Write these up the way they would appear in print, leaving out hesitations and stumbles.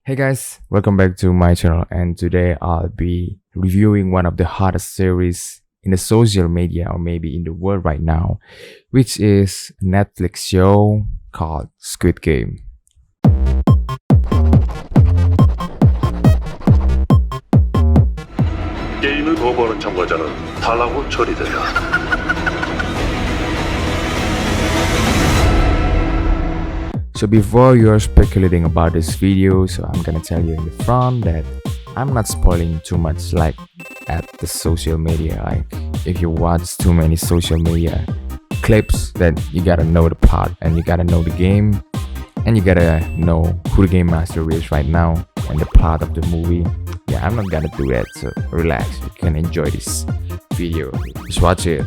Hey guys, welcome back to my channel, and today I'll be reviewing one of the hottest series in the social media or maybe in the world right now, which is a Netflix show called Squid Game. 게임을 거부하는 참가자는 탈락으로 처리된다. So before you're speculating about this video, so I'm gonna tell you in the front that I'm not spoiling too much like at the social media. Like if you watch too many social media clips, then you gotta know the plot and you gotta know the game and you gotta know who the game master is right now and the plot of the movie. Yeah, I'm not gonna do that, so relax, you can enjoy this video, just watch it.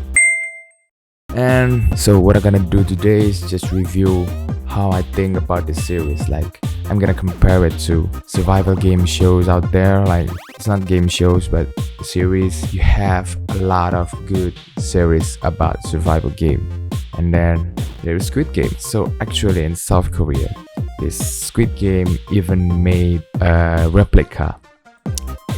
And so what I'm gonna do today is just review how I think about this series. Like I'm gonna compare it to survival game shows out there. Like it's not game shows but series. You have a lot of good series about survival game, and then there's Squid Game. So actually in South Korea, this Squid Game even made a replica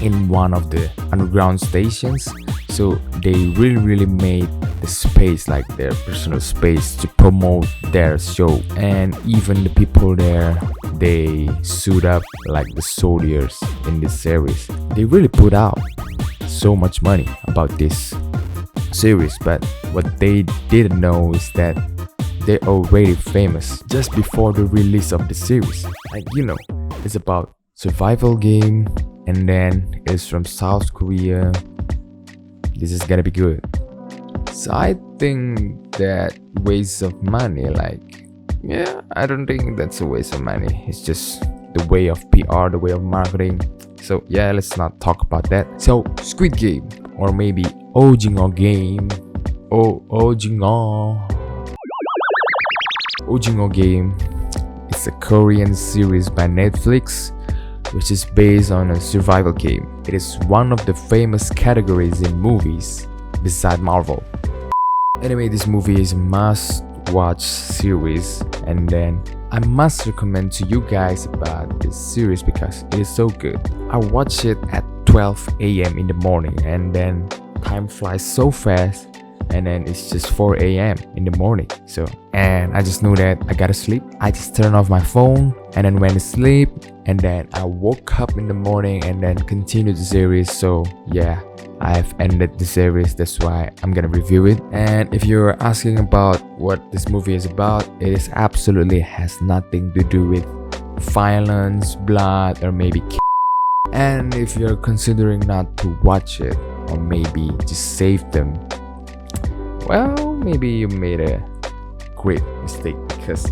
in one of the underground stations. So they really made the space, like their personal space, to promote their show. And even the people there, they suit up like the soldiers in this series. They really put out so much money about this series, but what they didn't know is that they're already famous just before the release of the series. Like, you know, it's about survival game, and then it's from South Korea. This is gonna be good. So I think that waste of money, like, yeah, I don't think that's a waste of money. It's just the way of PR, the way of marketing. So yeah, let's not talk about that. So Squid Game, or maybe Ojingo Game, Ojingo Game. It's a Korean series by Netflix, which is based on a survival game. It is one of the famous categories in movies beside Marvel. Anyway, this movie is a must-watch series, and then I must recommend to you guys about this series because it is so good. I watched it at 12 a.m. in the morning, and then time flies so fast, and then it's just 4 a.m. in the morning. So, and I just knew that I gotta sleep. I just turned off my phone and then went to sleep, and then I woke up in the morning and then continued the series. So yeah, I've ended the series, that's why I'm gonna review it. And if you're asking about what this movie is about, it is absolutely has nothing to do with violence, blood, or maybe and if you're considering not to watch it or maybe just save them, well, maybe you made a great mistake, because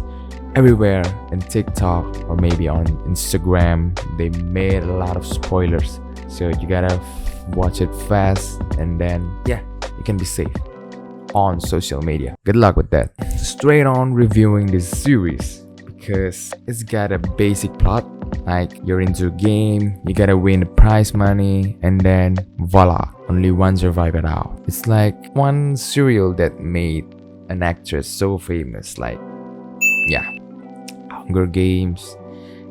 everywhere in TikTok or maybe on Instagram, they made a lot of spoilers. So you gotta watch it fast, and then yeah, you can be safe on social media. Good luck with that. Straight on reviewing this series, because it's got a basic plot. Like you're into a game, you gotta win the prize money, and then voila, only one survivor out. It's like one serial that made an actress so famous, like, yeah, Hunger Games.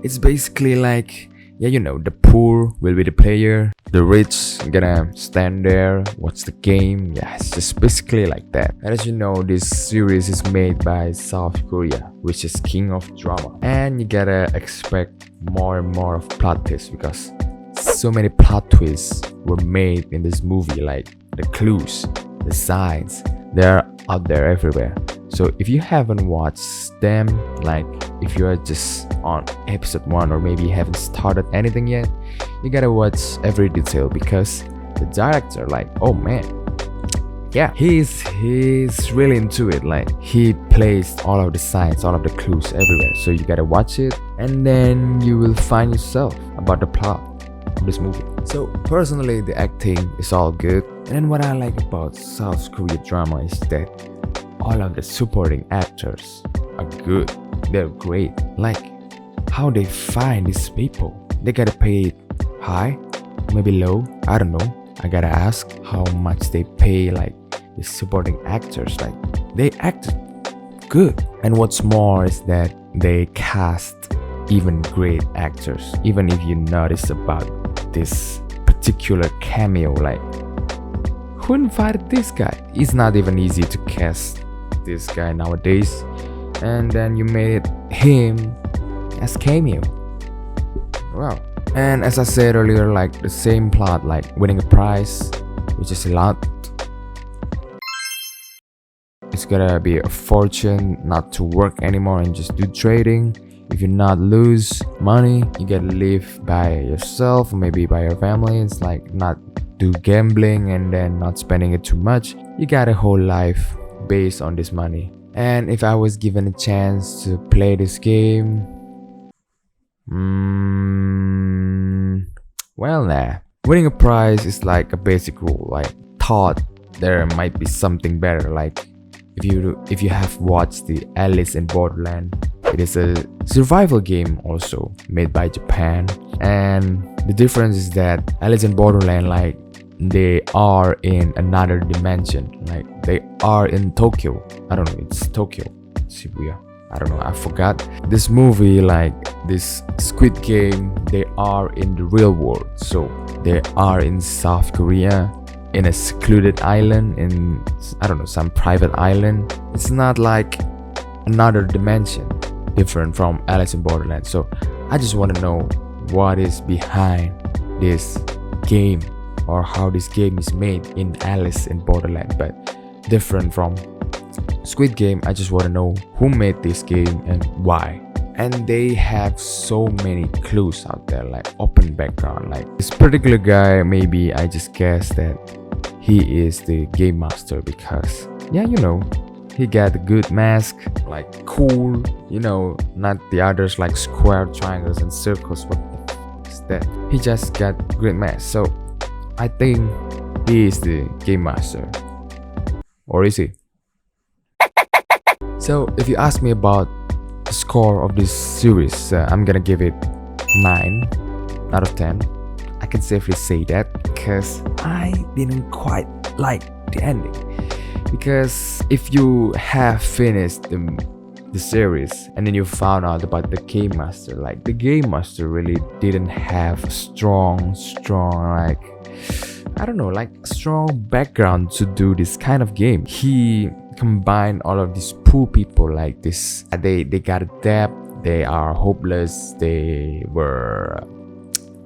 It's basically like, yeah, you know, the poor will be the player, the rich gonna stand there, watch the game. Yeah, it's just basically like that. And as you know, this series is made by South Korea, which is king of drama, and you gotta expect more and more of plot twists, because so many plot twists were made in this movie. Like the clues, the signs, they're out there everywhere. So if you haven't watched them, like if you are just on episode 1 or maybe you haven't started anything yet, you gotta watch every detail, because the director, like, oh man, yeah, he's really into it. Like he placed all of the signs, all of the clues everywhere. So you gotta watch it, and then you will find yourself about the plot of this movie. So personally, the acting is all good. And then what I like about South Korea drama is that all of the supporting actors are good. They're great. Like how they find these people. They gotta pay high, maybe low, I don't know. I gotta ask how much they pay like the supporting actors. Like they act good. And what's more is that they cast even great actors. Even if you notice about this particular cameo, like who invited this guy? It's not even easy to cast this guy nowadays, and then you made him as cameo. Wow. And as I said earlier, like the same plot, like winning a prize, which is a lot. It's gonna be a fortune not to work anymore and just do trading. If you not lose money, you get to live by yourself or maybe by your family. It's like not do gambling and then not spending it too much. You got a whole life based on this money. And if I was given a chance to play this game, well, nah. Winning a prize is like a basic rule. Like thought there might be something better. Like if you have watched the Alice in Borderland, it is a survival game also made by Japan. And the difference is that Alice in Borderland, like they are in another dimension. Like they are in Tokyo. I don't know, it's Tokyo, Shibuya. I don't know, I forgot. This movie, like this Squid Game, they are in the real world. So they are in South Korea, in a secluded island, in, I don't know, some private island. It's not like another dimension, different from Alice in Borderland. So I just want to know what is behind this game, or how this game is made in Alice in Borderland, but different from Squid Game. I just want to know who made this game and why. And they have so many clues out there, like open background. Like this particular guy, maybe I just guess that he is the game master because, yeah, you know, he got a good mask, like cool, you know, not the others like square, triangles, and circles. What the f is that? He just got great mask. So I think he is the game master. Or is he? So if you ask me about the score of this series, I'm gonna give it 9 out of 10. I can safely say that because I didn't quite like the ending. Because if you have finished the series and then you found out about the game master, like the game master really didn't have a strong like, I don't know, like strong background to do this kind of game. He combined all of these poor people, like this, they got a debt, they are hopeless, they were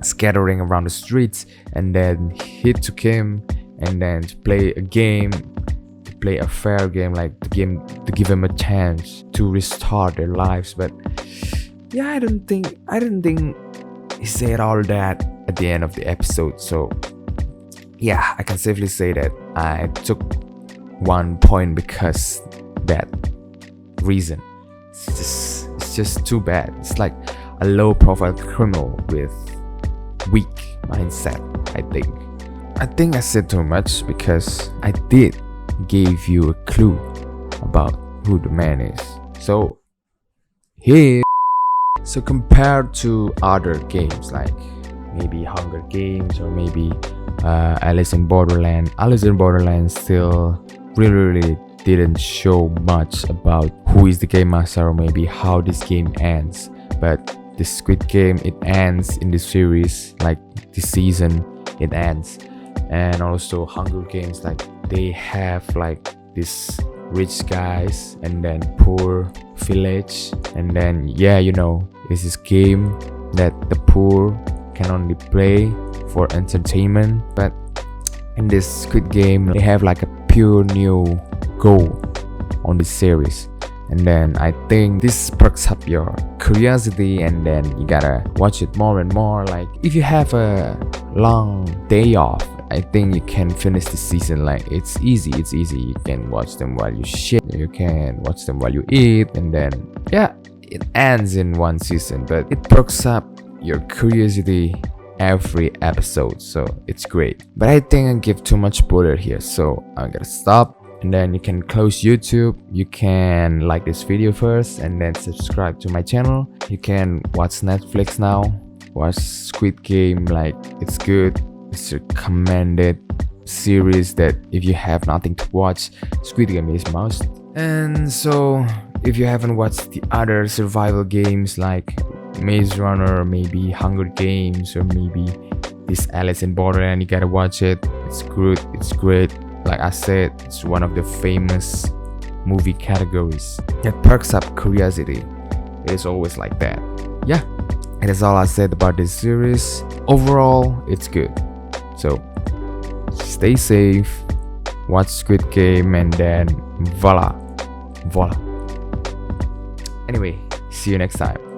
scattering around the streets, and then he took him and then to play a game, to play a fair game, like the game to give him a chance to restart their lives. But yeah, I didn't think he said all that at the end of the episode. So yeah, I can safely say that I took 1 point because that reason. It's just too bad. It's like a low profile criminal with weak mindset. I think I said too much because I did give you a clue about who the man is. So compared to other games like maybe Hunger Games or maybe Alice in Borderland still really didn't show much about who is the game master or maybe how this game ends. But the Squid Game, it ends in the series, like this season it ends. And also Hunger Games, like they have like this rich guys and then poor village, and then yeah, you know, it's this game that the poor can only play for entertainment. But in this Squid Game, they have like a pure new goal on this series. And then I think this perks up your curiosity, and then you gotta watch it more and more. Like if you have a long day off, I think you can finish the season. Like it's easy. You can watch them while you shit, you can watch them while you eat, and then yeah, it ends in one season. But it perks up your curiosity every episode, so it's great. But I think I give too much spoiler here, so I'm gonna stop. And then you can close YouTube, you can like this video first and then subscribe to my channel. You can watch Netflix now, watch Squid Game, like it's good. It's a recommended series that if you have nothing to watch, Squid Game is must. And so if you haven't watched the other survival games like Maze Runner, maybe Hunger Games, or maybe this Alice in Borderland. You gotta watch it. It's good. It's great. Like I said, it's one of the famous movie categories that perks up curiosity. It is always like that. Yeah, that is all I said about this series. Overall, it's good. So stay safe, watch Squid Game, and then voila. Anyway, see you next time.